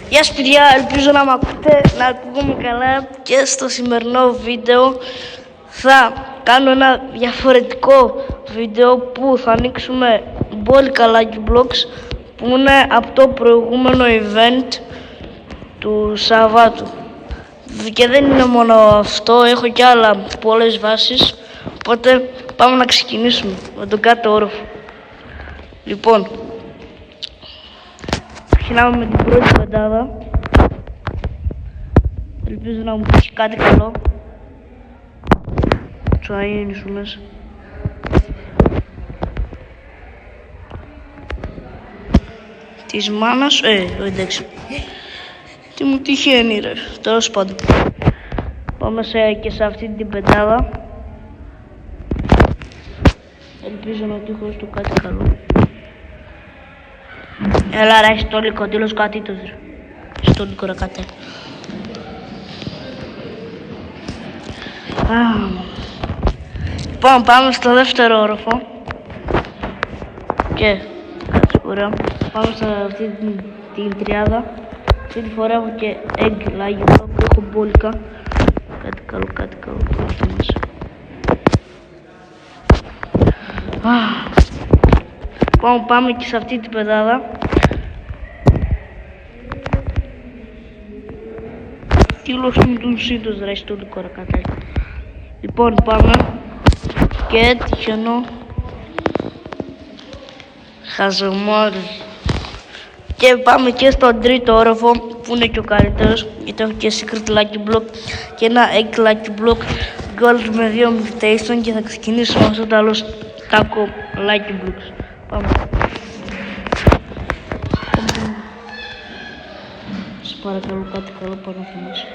Γεια σας παιδιά, ελπίζω να μ' ακούτε, να ακούγομαι καλά και στο σημερινό βίντεο θα κάνω ένα διαφορετικό βίντεο που θα ανοίξουμε μπόλικα Lucky Blocks που είναι από το προηγούμενο event του Σαββάτου. Και δεν είναι μόνο αυτό, έχω και άλλα πολλές βάσεις, οπότε πάμε να ξεκινήσουμε με τον κάτω όροφο. Λοιπόν, ξεκινάμε με την πρώτη πεντάδα. Ελπίζω να μου πει κάτι καλό. Τσουαΐνι σου μέσα. Της μάνας, εντάξει. Τι μου τυχαίνει ρε, τέλος πάντων. Πάμε και σε αυτή την πεντάδα. Ελπίζω να τύχω στο κάτι καλό. Έλα ρε, στόλικο, τέλος κάτι το ρε. Στόλικο ρε κάτε. Λοιπόν, πάμε στο δεύτερο όροφο. Και, κάτσε ωραία. Πάμε σε αυτή την τριάδα. Αυτή τη φορά έχω και egg Lucky Block που έχω μπόλικα. Κάτι καλό που έχει μέσα. Λοιπόν, πάμε και σε αυτή την πεντάδα. Φίλος μου του σύντος ρε, στο λικό ρε κατά. Λοιπόν, πάμε και τυχαίνω χαζομόρι. Και πάμε και στον τρίτο όροφο που είναι και ο καλύτερος, γιατί έχω και secret Lucky Block και ένα egg Lucky Block gold με 2 mutation και θα ξεκινήσουμε αυτό το άλλο στάκο Lucky Blocks. Πάμε. Σας παρακαλώ κάτι καλό πάνω από μέσα.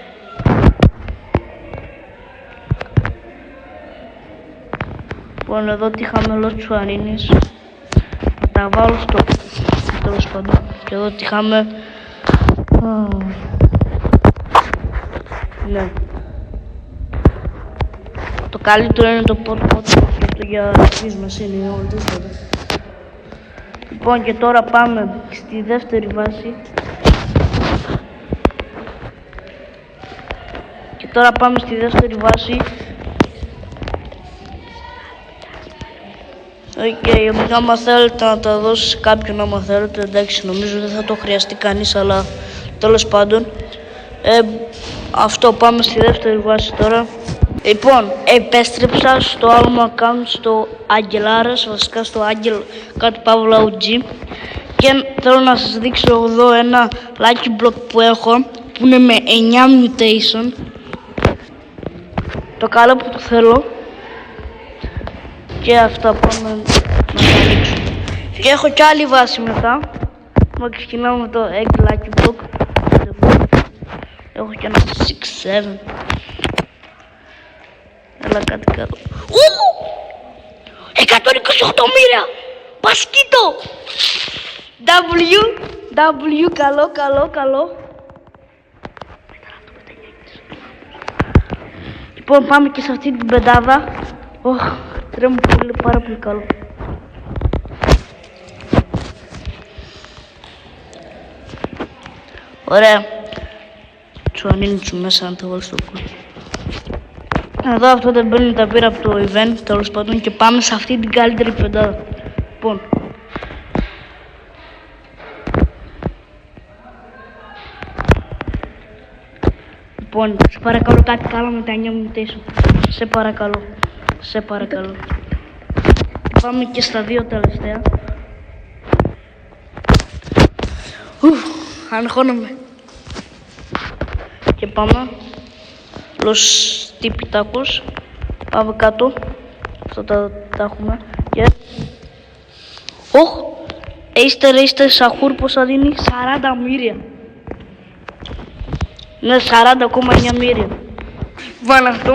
Λοιπόν, εδώ τι χαμηλό τσουαρίνης. Θα τα βάλω στο τέλος πάντων. Και εδώ τι είχαμε. Ναι. Το καλύτερο είναι το pot αυτό για τις μας είναι όλο το σπίτι. Λοιπόν, και τώρα πάμε στη δεύτερη βάση. Άμα θέλετε να τα δώσω σε κάποιον, άμα θέλετε, εντάξει, νομίζω δεν θα το χρειαστεί κανείς, αλλά τέλος πάντων. Αυτό, πάμε στη δεύτερη βάση τώρα. Λοιπόν, επέστρεψα στο άλλο μου account, στο Αγγελάρας, βασικά στο Άγγελ κάτι Παύλα OG. Και θέλω να σας δείξω εδώ ένα Lucky Block που έχω, που είναι με 9 mutation. Το καλό που το θέλω. Και αυτά πάμε να τα ανοίξουμε. Και έχω κι άλλη βάση μετά. Μα ξεκινάω με το egg Lucky Block. Έχω κι ένα 6-7. Έλα κάτι καλό. 128 μοίρα! Πασκίτο! W, καλό. Λοιπόν, πάμε και σε αυτή την πεντάδα. Τρέμω πάρα πολύ καλό. Ωραία. Τσουανίνι σου μέσα να το βάλω στο κούλι. Εδώ αυτό δεν μπαίνει, τα πήρα από το event τέλος πάντων και πάμε σε αυτή την καλύτερη πεντάδα. Λοιπόν, σε παρακαλώ κάτι καλό με τα 9 mutation. Σε παρακαλώ. Πάμε και στα δύο τελευταία. Αγχώνομαι. Και πάμε. Los τύπιτάκος. Πάμε κάτω. Αυτά τα έχουμε. Και... Είστε σαχούρ πόσα δίνει? 40 μοίρια. Ναι, 40,9 μοίρια. Βάλε αυτό.